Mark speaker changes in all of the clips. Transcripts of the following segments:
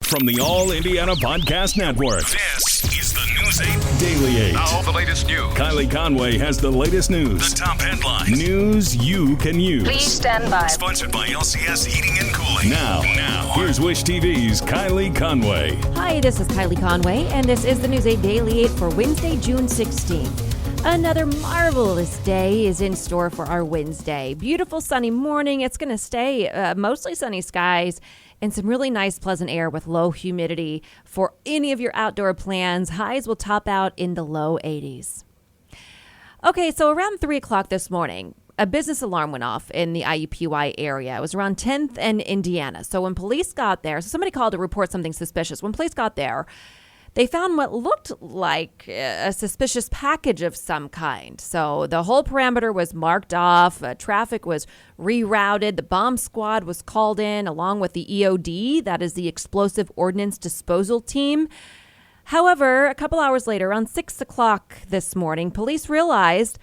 Speaker 1: From the All Indiana Podcast Network, this is the News 8 Daily 8.
Speaker 2: Now, the latest news.
Speaker 1: Kylie Conway has the latest news. The top headlines. News you can use.
Speaker 3: Please stand by.
Speaker 1: Sponsored by LCS Heating and Cooling. Now, here's Wish TV's Kylie Conway.
Speaker 4: Hi, this is Kylie Conway, and this is the News 8 Daily 8 for Wednesday, June 16th. Another marvelous day is in store for our Wednesday. Beautiful sunny morning. It's going to stay mostly sunny skies and some really nice pleasant air with low humidity for any of your outdoor plans. Highs will top out in the low 80s. Okay, so around 3 o'clock this morning, a business alarm went off in the IUPUI area. It was around 10th and Indiana. So when police got there, so somebody called to report something suspicious. When police got there, they found what looked like a suspicious package of some kind. So the whole perimeter was marked off. Traffic was rerouted. The bomb squad was called in along with the EOD, that is the Explosive Ordnance Disposal Team. However, a couple hours later, around 6 o'clock this morning, police realized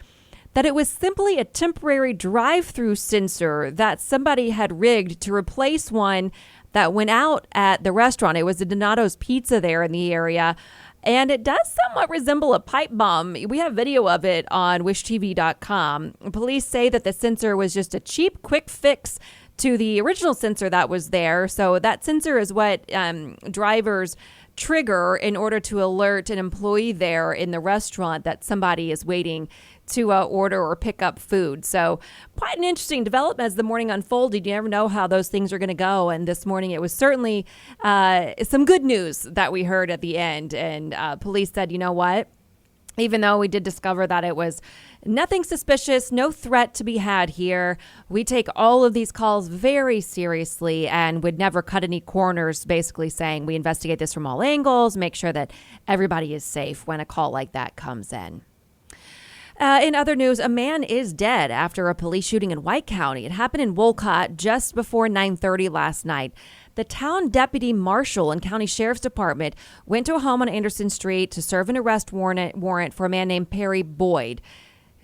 Speaker 4: that it was simply a temporary drive-thru sensor that somebody had rigged to replace one that went out at the restaurant. It was a Donato's Pizza there in the area, and it does somewhat resemble a pipe bomb. We have video of it on wishtv.com. Police say that the sensor was just a cheap, quick fix to the original sensor that was there. So that sensor is what drivers trigger in order to alert an employee there in the restaurant that somebody is waiting to order or pick up food. So quite an interesting development as the morning unfolded. You never know how those things are going to go. And this morning it was certainly some good news that we heard at the end. And police said, you know what? Even though we did discover that it was nothing suspicious, no threat to be had here, we take all of these calls very seriously and would never cut any corners, basically saying we investigate this from all angles, make sure that everybody is safe when a call like that comes in. In other news, a man is dead after a police shooting in White County. It happened in Wolcott just before 9:30 last night. The town deputy marshal and county sheriff's department went to a home on Anderson Street to serve an arrest warrant for a man named Perry Boyd.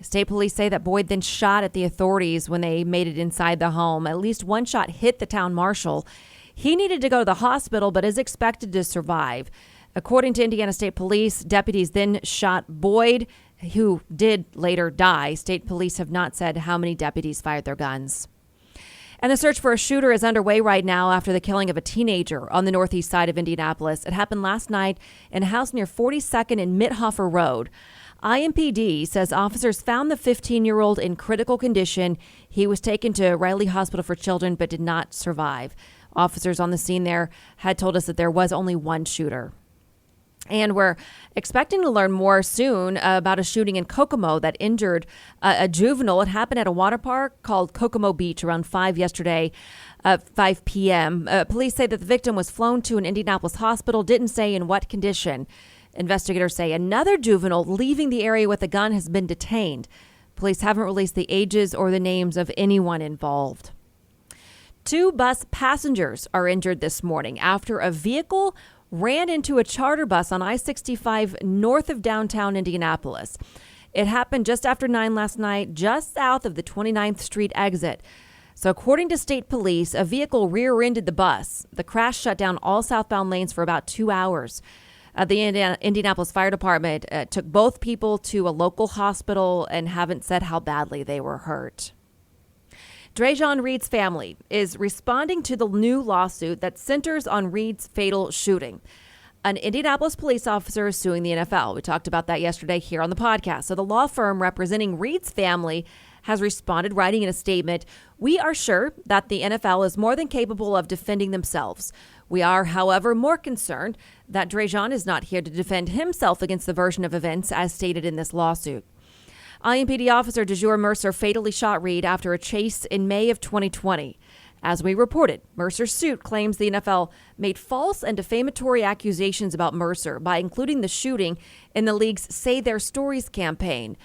Speaker 4: State police say that Boyd then shot at the authorities when they made it inside the home. At least one shot hit the town marshal. He needed to go to the hospital, but is expected to survive. According to Indiana State Police, deputies then shot Boyd, who did later die. State police have not said how many deputies fired their guns. And the search for a shooter is underway right now after the killing of a teenager on the northeast side of Indianapolis. It happened last night in a house near 42nd and Mithofer Road. IMPD says officers found the 15-year-old in critical condition. He was taken to Riley Hospital for Children but did not survive. Officers on the scene there had told us that there was only one shooter. And we're expecting to learn more soon about a shooting in Kokomo that injured a juvenile. It happened at a water park called Kokomo Beach around 5 p.m. Police say that the victim was flown to an Indianapolis hospital, didn't say in what condition. Investigators say another juvenile leaving the area with a gun has been detained. Police haven't released the ages or the names of anyone involved. 2 bus passengers are injured this morning after a vehicle ran into a charter bus on I-65 north of downtown Indianapolis. It happened just after 9 last night, just south of the 29th Street exit. So according to state police, a vehicle rear-ended the bus. The crash shut down all southbound lanes for about 2 hours. The Indianapolis Fire Department took both people to a local hospital and haven't said how badly they were hurt. Drejon Reed's family is responding to the new lawsuit that centers on Reed's fatal shooting. An Indianapolis police officer is suing the NFL. We talked about that yesterday here on the podcast. So the law firm representing Reed's family has responded, writing in a statement, "We are sure that the NFL is more than capable of defending themselves. We are, however, more concerned that Drejon is not here to defend himself against the version of events as stated in this lawsuit." IMPD officer DeJour Mercer fatally shot Reed after a chase in May of 2020. As we reported, Mercer's suit claims the NFL made false and defamatory accusations about Mercer by including the shooting in the league's Say Their Stories campaign.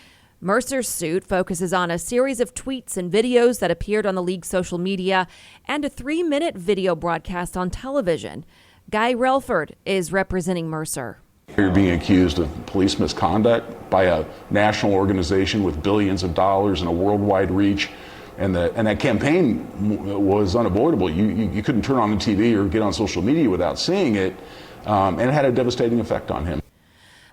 Speaker 4: Mercer's suit focuses on a series of tweets and videos that appeared on the league's social media and a 3-minute video broadcast on television. Guy Relford is representing Mercer.
Speaker 5: You're being accused of police misconduct by a national organization with billions of dollars and a worldwide reach And that campaign was unavoidable. You couldn't turn on the TV or get on social media without seeing it, and it had a devastating effect on him.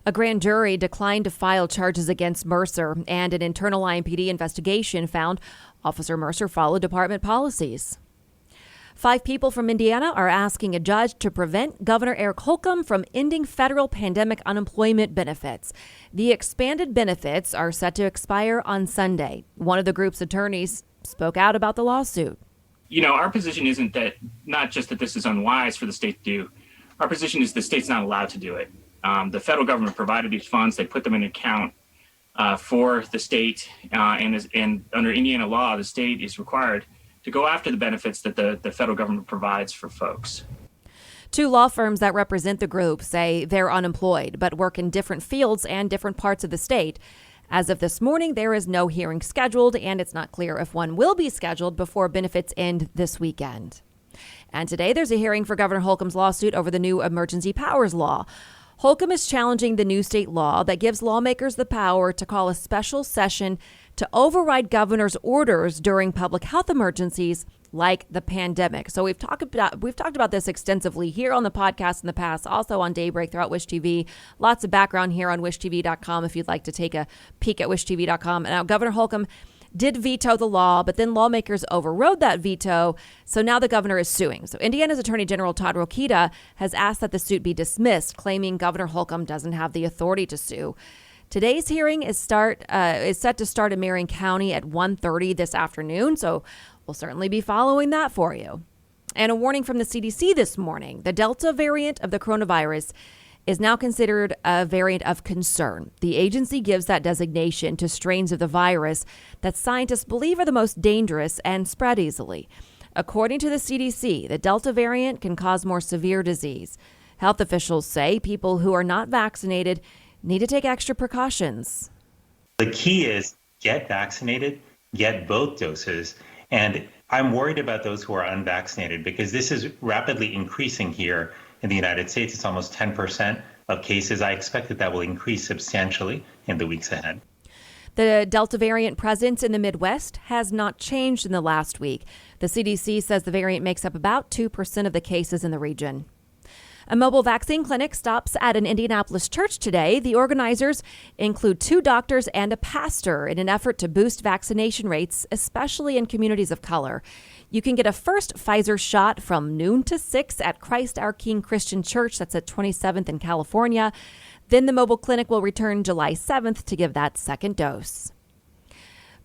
Speaker 4: A grand jury declined to file charges against Mercer, and an internal IMPD investigation found Officer Mercer followed department policies. 5 people from Indiana are asking a judge to prevent Governor Eric Holcomb from ending federal pandemic unemployment benefits. The expanded benefits are set to expire on Sunday. One of the group's attorneys spoke out about the lawsuit.
Speaker 2: Our position isn't that, not just that this is unwise for the state to do. Our position is the state's not allowed to do it. The federal government provided these funds. They put them in an account for the state, and under Indiana law, the state is required to go after the benefits that the federal government provides for folks.
Speaker 4: 2 law firms that represent the group say they're unemployed, but work in different fields and different parts of the state. As of this morning, there is no hearing scheduled, and it's not clear if one will be scheduled before benefits end this weekend. And today, there's a hearing for Governor Holcomb's lawsuit over the new emergency powers law. Holcomb is challenging the new state law that gives lawmakers the power to call a special session to override governor's orders during public health emergencies like the pandemic. So we've talked about this extensively here on the podcast in the past, also on Daybreak throughout Wish TV. Lots of background here on wishtv.com if you'd like to take a peek at wishtv.com. Now, Governor Holcomb did veto the law, but then lawmakers overrode that veto. So now the governor is suing. So Indiana's Attorney General Todd Rokita has asked that the suit be dismissed, claiming Governor Holcomb doesn't have the authority to sue. Today's hearing is set to start in Marion County at 1:30 this afternoon. So we'll certainly be following that for you. And a warning from the CDC this morning. The Delta variant of the coronavirus is now considered a variant of concern. The agency gives that designation to strains of the virus that scientists believe are the most dangerous and spread easily. According to the CDC, the Delta variant can cause more severe disease. Health officials say people who are not vaccinated need to take extra precautions.
Speaker 3: The key is get vaccinated, get both doses. And I'm worried about those who are unvaccinated because this is rapidly increasing here in the United States. It's almost 10% of cases. I expect that will increase substantially in the weeks ahead.
Speaker 4: The Delta variant presence in the Midwest has not changed in the last week. The CDC says the variant makes up about 2% of the cases in the region. A mobile vaccine clinic stops at an Indianapolis church today. The organizers include 2 doctors and a pastor in an effort to boost vaccination rates, especially in communities of color. You can get a first Pfizer shot from noon to 6 at Christ Our King Christian Church. That's at 27th in California. Then the mobile clinic will return July 7th to give that second dose.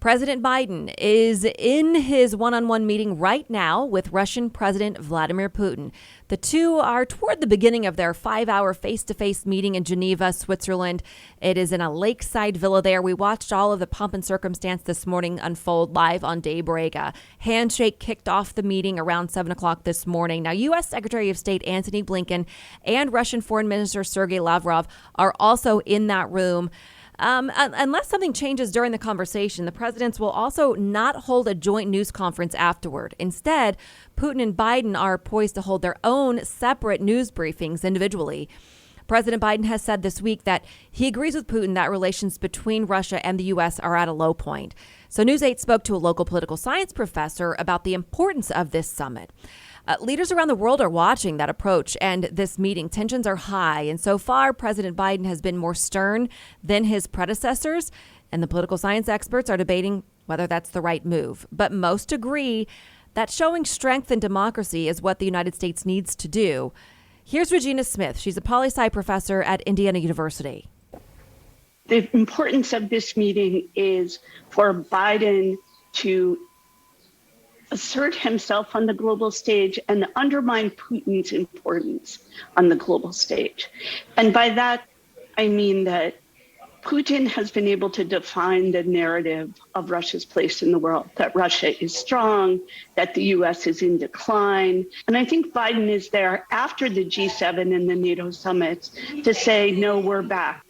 Speaker 4: President Biden is in his one-on-one meeting right now with Russian President Vladimir Putin. The two are toward the beginning of their 5-hour face-to-face meeting in Geneva, Switzerland. It is in a lakeside villa there. We watched all of the pomp and circumstance this morning unfold live on Daybreak. A handshake kicked off the meeting around 7 o'clock this morning. Now, U.S. Secretary of State Antony Blinken and Russian Foreign Minister Sergei Lavrov are also in that room. Unless something changes during the conversation, the presidents will also not hold a joint news conference afterward. Instead, Putin and Biden are poised to hold their own separate news briefings individually. President Biden has said this week that he agrees with Putin that relations between Russia and the U.S. are at a low point. So News 8 spoke to a local political science professor about the importance of this summit. Leaders around the world are watching that approach and this meeting. Tensions are high, and so far, President Biden has been more stern than his predecessors, and the political science experts are debating whether that's the right move. But most agree that showing strength in democracy is what the United States needs to do. Here's Regina Smith. She's a poli-sci professor at Indiana University.
Speaker 6: The importance of this meeting is for Biden to assert himself on the global stage and undermine Putin's importance on the global stage. And by that, I mean that Putin has been able to define the narrative of Russia's place in the world, that Russia is strong, that the U.S. is in decline. And I think Biden is there after the G7 and the NATO summits to say, no, we're back.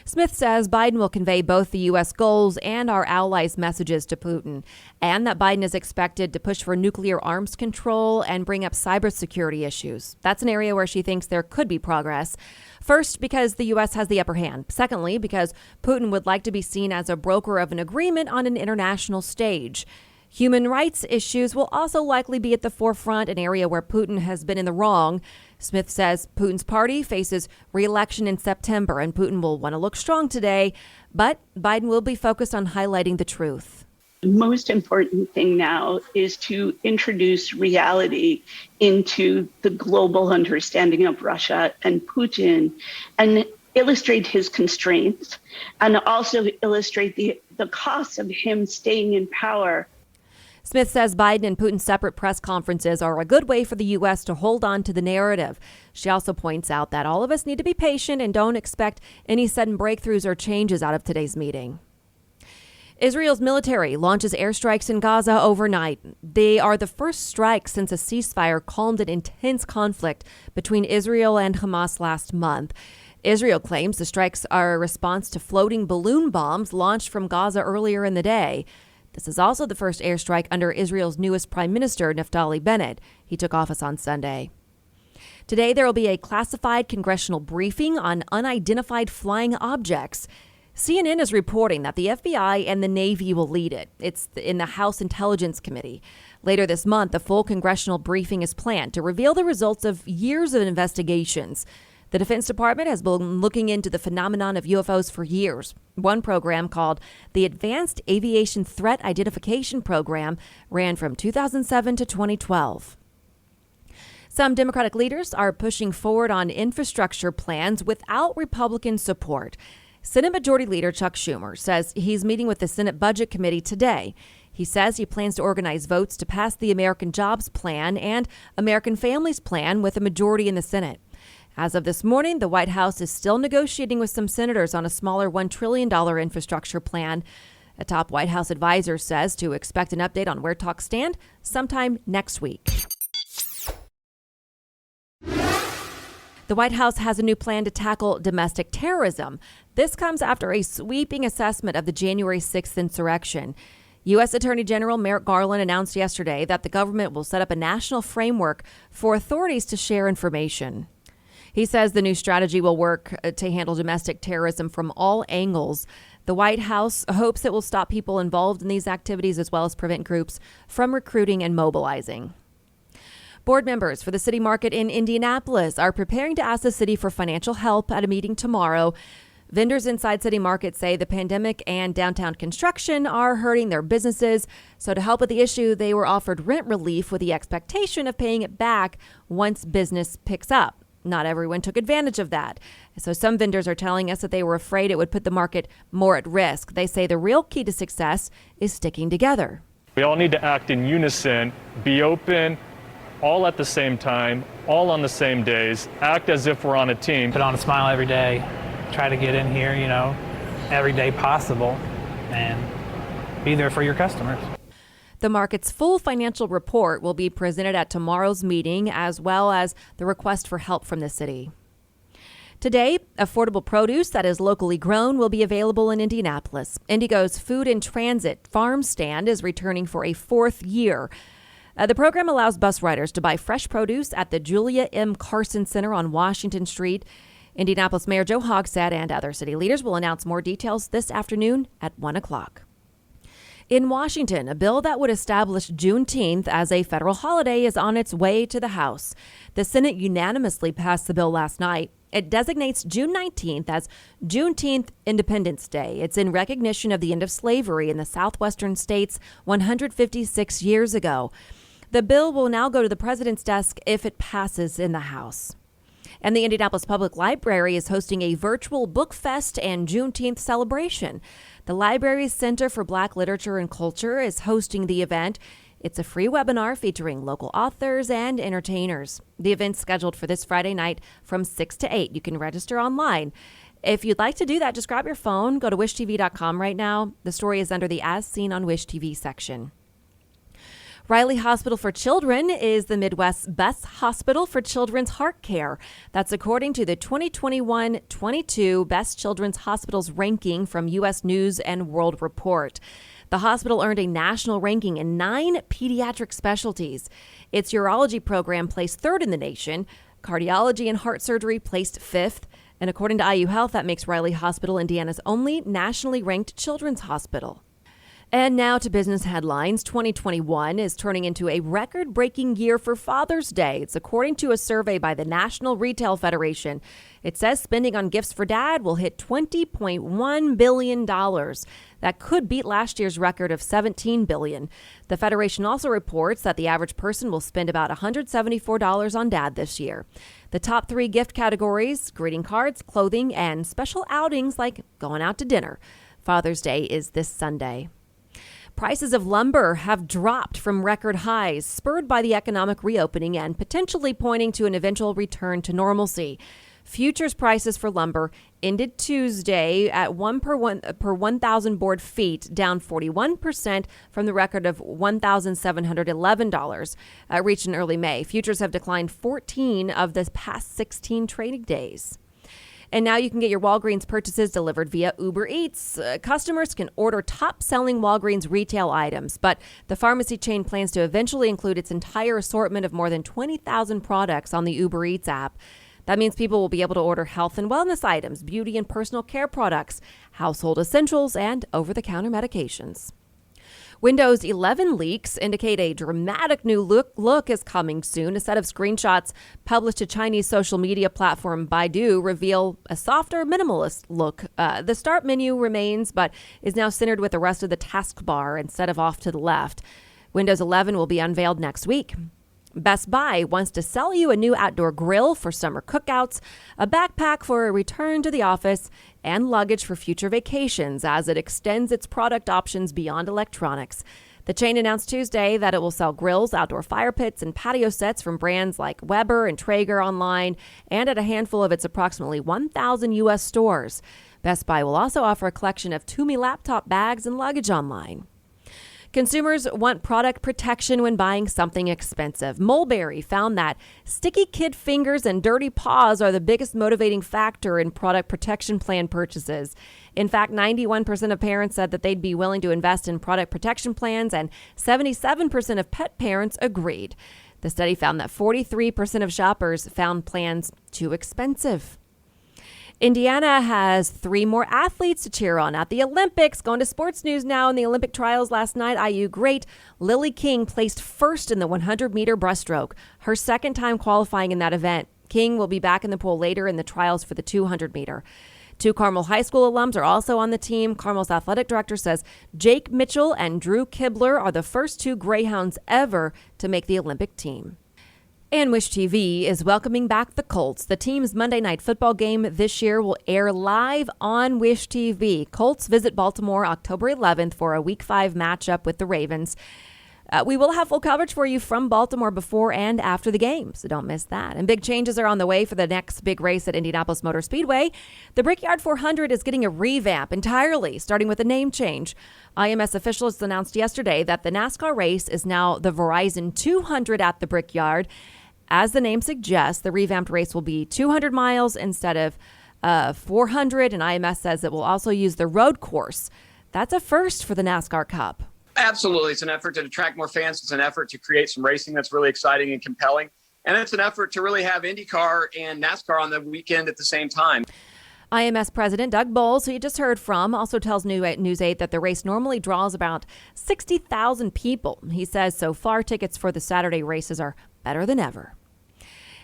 Speaker 4: Smith says Biden will convey both the U.S. goals and our allies' messages to Putin, and that Biden is expected to push for nuclear arms control and bring up cybersecurity issues. That's an area where she thinks there could be progress. First, because the U.S. has the upper hand. Secondly, because Putin would like to be seen as a broker of an agreement on an international stage. Human rights issues will also likely be at the forefront, an area where Putin has been in the wrong. Smith says Putin's party faces re-election in September, and Putin will want to look strong today, but Biden will be focused on highlighting the truth.
Speaker 6: The most important thing now is to introduce reality into the global understanding of Russia and Putin and illustrate his constraints and also illustrate the costs of him staying in power.
Speaker 4: Smith says Biden and Putin's separate press conferences are a good way for the U.S. to hold on to the narrative. She also points out that all of us need to be patient and don't expect any sudden breakthroughs or changes out of today's meeting. Israel's military launches airstrikes in Gaza overnight. They are the first strikes since a ceasefire calmed an intense conflict between Israel and Hamas last month. Israel claims the strikes are a response to floating balloon bombs launched from Gaza earlier in the day. This is also the first airstrike under Israel's newest prime minister, Naftali Bennett. He took office on Sunday. Today, there will be a classified congressional briefing on unidentified flying objects. CNN is reporting that the FBI and the Navy will lead it. It's in the House Intelligence Committee. Later this month, a full congressional briefing is planned to reveal the results of years of investigations. The Defense Department has been looking into the phenomenon of UFOs for years. One program called the Advanced Aviation Threat Identification Program ran from 2007 to 2012. Some Democratic leaders are pushing forward on infrastructure plans without Republican support. Senate Majority Leader Chuck Schumer says he's meeting with the Senate Budget Committee today. He says he plans to organize votes to pass the American Jobs Plan and American Families Plan with a majority in the Senate. As of this morning, the White House is still negotiating with some senators on a smaller $1 trillion infrastructure plan. A top White House advisor says to expect an update on where talks stand sometime next week. The White House has a new plan to tackle domestic terrorism. This comes after a sweeping assessment of the January 6th insurrection. U.S. Attorney General Merrick Garland announced yesterday that the government will set up a national framework for authorities to share information. He says the new strategy will work to handle domestic terrorism from all angles. The White House hopes it will stop people involved in these activities as well as prevent groups from recruiting and mobilizing. Board members for the city market in Indianapolis are preparing to ask the city for financial help at a meeting tomorrow. Vendors inside City Market say the pandemic and downtown construction are hurting their businesses. So to help with the issue, they were offered rent relief with the expectation of paying it back once business picks up. Not everyone took advantage of that. So some vendors are telling us that they were afraid it would put the market more at risk. They say the real key to success is sticking together.
Speaker 7: We all need to act in unison, be open, all at the same time, all on the same days, act as if we're on a team.
Speaker 8: Put on a smile every day, try to get in here, every day possible, and be there for your customers.
Speaker 4: The market's full financial report will be presented at tomorrow's meeting, as well as the request for help from the city. Today, affordable produce that is locally grown will be available in Indianapolis. Indigo's Food in Transit farm stand is returning for a fourth year. The program allows bus riders to buy fresh produce at the Julia M. Carson Center on Washington Street. Indianapolis Mayor Joe Hogsett and other city leaders will announce more details this afternoon at 1 o'clock. In Washington, a bill that would establish Juneteenth as a federal holiday is on its way to the House. The Senate unanimously passed the bill last night. It designates June 19th as Juneteenth Independence Day. It's in recognition of the end of slavery in the southwestern states 156 years ago. The bill will now go to the president's desk if it passes in the House. And the Indianapolis Public Library is hosting a virtual book fest and Juneteenth celebration. The library's Center for Black Literature and Culture is hosting the event. It's a free webinar featuring local authors and entertainers. The event's scheduled for this Friday night from 6 to 8. You can register online. If you'd like to do that, just grab your phone, go to wishtv.com right now. The story is under the As Seen on Wish TV section. Riley Hospital for Children is the Midwest's best hospital for children's heart care. That's according to the 2021-22 Best Children's Hospitals ranking from U.S. News and World Report. The hospital earned a national ranking in 9 pediatric specialties. Its urology program placed 3rd in the nation, cardiology and heart surgery placed 5th, and according to IU Health, that makes Riley Hospital Indiana's only nationally ranked children's hospital. And now to business headlines. 2021 is turning into a record-breaking year for Father's Day. It's according to a survey by the National Retail Federation. It says spending on gifts for dad will hit $20.1 billion. That could beat last year's record of $17 billion. The Federation also reports that the average person will spend about $174 on dad this year. The top 3 gift categories: greeting cards, clothing, and special outings like going out to dinner. Father's Day is this Sunday. Prices of lumber have dropped from record highs, spurred by the economic reopening and potentially pointing to an eventual return to normalcy. Futures prices for lumber ended Tuesday at per 1,000 board feet, down 41% from the record of $1,711 reached in early May. Futures have declined 14 of the past 16 trading days. And now you can get your Walgreens purchases delivered via Uber Eats. Customers can order top-selling Walgreens retail items, but the pharmacy chain plans to eventually include its entire assortment of more than 20,000 products on the Uber Eats app. That means people will be able to order health and wellness items, beauty and personal care products, household essentials, and over-the-counter medications. Windows 11 leaks indicate a dramatic new look is coming soon. A set of screenshots published to Chinese social media platform Baidu reveal a softer, minimalist look. The start menu remains, but is now centered with the rest of the taskbar instead of off to the left. Windows 11 will be unveiled next week. Best Buy wants to sell you a new outdoor grill for summer cookouts, a backpack for a return to the office, and luggage for future vacations as it extends its product options beyond electronics. The chain announced Tuesday that it will sell grills, outdoor fire pits, and patio sets from brands like Weber and Traeger online and at a handful of its approximately 1,000 U.S. stores. Best Buy will also offer a collection of Tumi laptop bags and luggage online. Consumers want product protection when buying something expensive. Mulberry found that sticky kid fingers and dirty paws are the biggest motivating factor in product protection plan purchases. In fact, 91% of parents said that they'd be willing to invest in product protection plans, and 77% of pet parents agreed. The study found that 43% of shoppers found plans too expensive. Indiana has 3 more athletes to cheer on at the Olympics. Going to sports news now. In the Olympic trials last night, IU great Lily King placed first in the 100-meter breaststroke, her second time qualifying in that event. King will be back in the pool later in the trials for the 200-meter. 2 Carmel High School alums are also on the team. Carmel's athletic director says Jake Mitchell and Drew Kibler are the first 2 Greyhounds ever to make the Olympic team. And Wish TV is welcoming back the Colts. The team's Monday night football game this year will air live on Wish TV. Colts visit Baltimore October 11th for a Week 5 matchup with the Ravens. We will have full coverage for you from Baltimore before and after the game, so don't miss that. And big changes are on the way for the next big race at Indianapolis Motor Speedway. The Brickyard 400 is getting a revamp entirely, starting with a name change. IMS officials announced yesterday that the NASCAR race is now the Verizon 200 at the Brickyard. As the name suggests, the revamped race will be 200 miles instead of 400, and IMS says it will also use the road course. That's a first for the NASCAR Cup.
Speaker 9: Absolutely. It's an effort to attract more fans. It's an effort to create some racing that's really exciting and compelling. And it's an effort to really have IndyCar and NASCAR on the weekend at the same time.
Speaker 4: IMS President Doug Bowles, who you just heard from, also tells News 8 that the race normally draws about 60,000 people. He says so far tickets for the Saturday races are better than ever.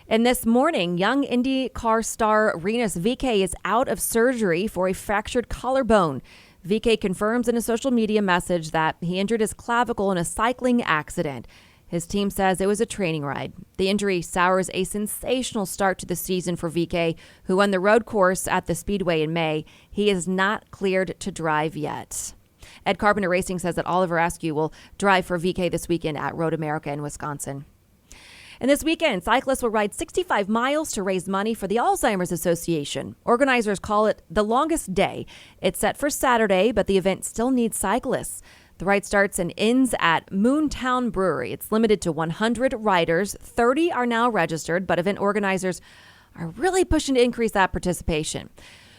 Speaker 4: And this morning, young IndyCar star Rinus VeeKay is out of surgery for a fractured collarbone. VeeKay confirms in a social media message that he injured his clavicle in a cycling accident. His team says it was a training ride. The injury sours a sensational start to the season for VeeKay, who won the road course at the Speedway in May. He is not cleared to drive yet. Ed Carpenter Racing says that Oliver Askew will drive for VeeKay this weekend at Road America in Wisconsin. And this weekend, cyclists will ride 65 miles to raise money for the Alzheimer's Association. Organizers call it the longest day. It's set for Saturday, but the event still needs cyclists. The ride starts and ends at Moontown Brewery. It's limited to 100 riders. 30 are now registered, but event organizers are really pushing to increase that participation.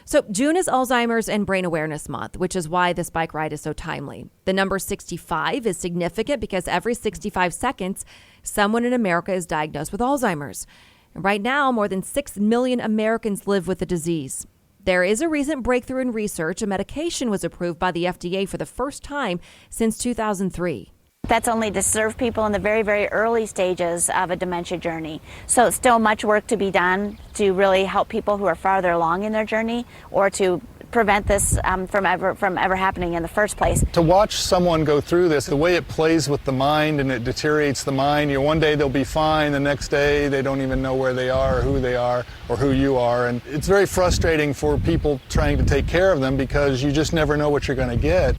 Speaker 4: So June is Alzheimer's and Brain Awareness Month, which is why this bike ride is so timely. The number 65 is significant because every 65 seconds, someone in America is diagnosed with Alzheimer's. And right now, more than 6 million Americans live with the disease. There is a recent breakthrough in research. A medication was approved by the FDA for the first time since 2003.
Speaker 10: That's only to serve people in the very, very early stages of a dementia journey. So it's still much work to be done to really help people who are farther along in their journey, or to prevent this from ever happening in the first place.
Speaker 11: To watch someone go through this, the way it plays with the mind and it deteriorates the mind, one day they'll be fine, the next day they don't even know where they are or who you are. And it's very frustrating for people trying to take care of them because you just never know what you're going to get.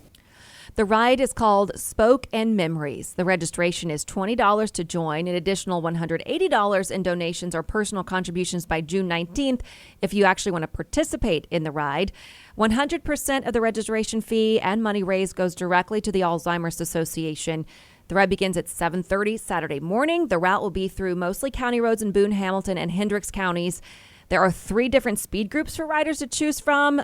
Speaker 4: The ride is called Spoke and Memories. The registration is $20 to join, an additional $180 in donations or personal contributions by June 19th if you actually want to participate in the ride. 100% of the registration fee and money raised goes directly to the Alzheimer's Association. The ride begins at 7:30 Saturday morning. The route will be through mostly county roads in Boone, Hamilton, and Hendricks counties. There are 3 different speed groups for riders to choose from.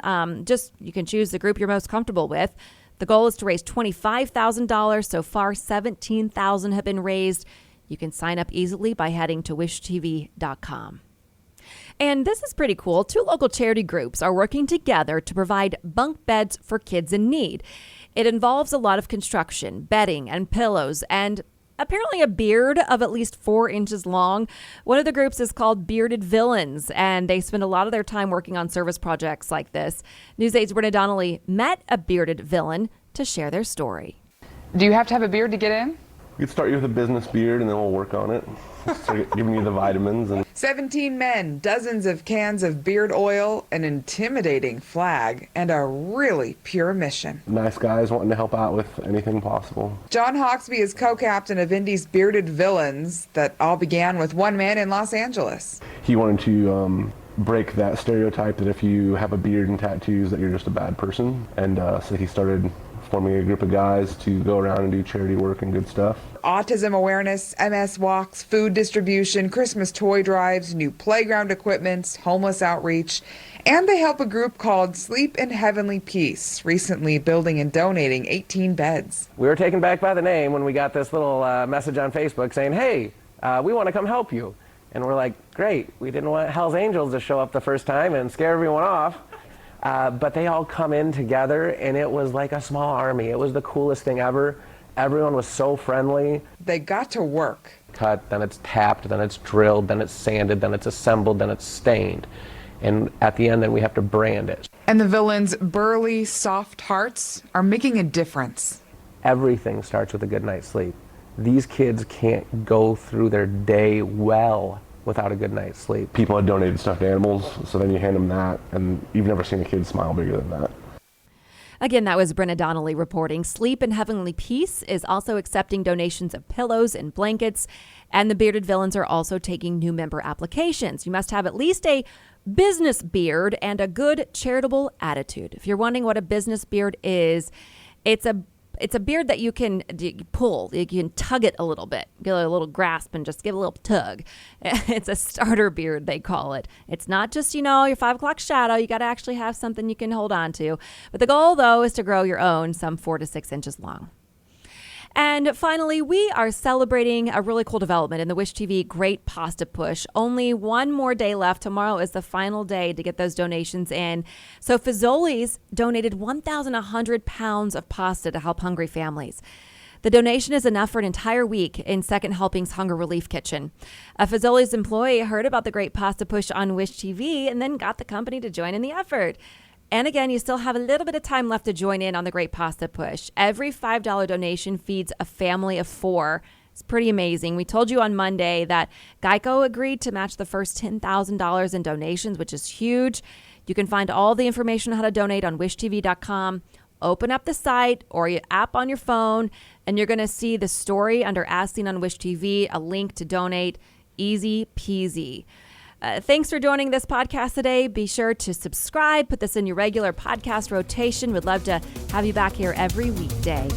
Speaker 4: You can choose the group you're most comfortable with. The goal is to raise $25,000. So far, $17,000 have been raised. You can sign up easily by heading to wishtv.com. And this is pretty cool. 2 local charity groups are working together to provide bunk beds for kids in need. It involves a lot of construction, bedding, and pillows, and apparently a beard of at least 4 inches long. One of the groups is called Bearded Villains, and they spend a lot of their time working on service projects like this. News 8's Brenna Donnelly met a bearded villain to share their story.
Speaker 12: Do you have to have a beard to get in?
Speaker 13: We could start you with a business beard and then we'll work on it. Start giving you the vitamins.
Speaker 12: 17 men, dozens of cans of beard oil, an intimidating flag, and a really pure mission.
Speaker 13: Nice guys wanting to help out with anything possible.
Speaker 12: John Hawksby is co-captain of Indy's Bearded Villains that all began with one man in Los Angeles.
Speaker 13: He wanted to break that stereotype that if you have a beard and tattoos that you're just a bad person. And so he started forming a group of guys to go around and do charity work and good stuff.
Speaker 12: Autism awareness, MS walks, food distribution, Christmas toy drives, new playground equipment, homeless outreach, and they help a group called Sleep in Heavenly Peace, recently building and donating 18 beds.
Speaker 14: We were taken back by the name when we got this little message on Facebook saying, hey, we want to come help you. And we're like, great, we didn't want Hell's Angels to show up the first time and scare everyone off. But they all come in together, and it was like a small army. It was the coolest thing ever. Everyone was so friendly.
Speaker 12: They got to work.
Speaker 14: Cut, then it's tapped, then it's drilled, then it's sanded, then it's assembled, then it's stained. And at the end, then we have to brand it.
Speaker 12: And the villains' burly, soft hearts are making a difference.
Speaker 14: Everything starts with a good night's sleep. These kids can't go through their day well without a good night's sleep.
Speaker 13: People had donated stuffed animals, so then you hand them that, and you've never seen a kid smile bigger than that.
Speaker 4: Again, that was Brenna Donnelly reporting. Sleep in Heavenly Peace is also accepting donations of pillows and blankets, and the Bearded Villains are also taking new member applications. You must have at least a business beard and a good charitable attitude. If you're wondering what a business beard is, it's a beard that you can pull. You can tug it a little bit, give it a little grasp and just give it a little tug. It's a starter beard, they call it. It's not just, your 5 o'clock shadow. You got to actually have something you can hold on to. But the goal, though, is to grow your own, some 4 to 6 inches long. And finally, we are celebrating a really cool development in the Wish TV Great Pasta Push. Only one more day left. Tomorrow is the final day to get those donations in. So Fazoli's donated 1,100 pounds of pasta to help hungry families. The donation is enough for an entire week in Second Helping's Hunger Relief Kitchen. A Fazoli's employee heard about the Great Pasta Push on Wish TV and then got the company to join in the effort. And again, you still have a little bit of time left to join in on the Great Pasta Push. Every $5 donation feeds a family of 4. It's pretty amazing. We told you on Monday that Geico agreed to match the first $10,000 in donations, which is huge. You can find all the information on how to donate on wishtv.com. Open up the site or your app on your phone, and you're going to see the story under As Seen on Wish TV, a link to donate. Easy peasy. Thanks for joining this podcast today. Be sure to subscribe. Put this in your regular podcast rotation. We'd love to have you back here every weekday.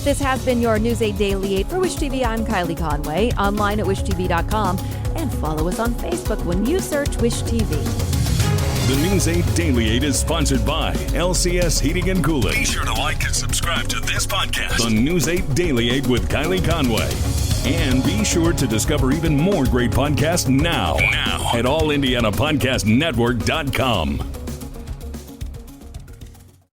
Speaker 4: This has been your News 8 Daily 8 for Wish TV. I'm Kylie Conway, online at wishtv.com, and follow us on Facebook when you search Wish TV.
Speaker 1: The News 8 Daily 8 is sponsored by LCS Heating and Cooling. Be sure to like and subscribe to this podcast on News 8 Daily 8 with Kylie Conway. And be sure to discover even more great podcasts now at allindianapodcastnetwork.com.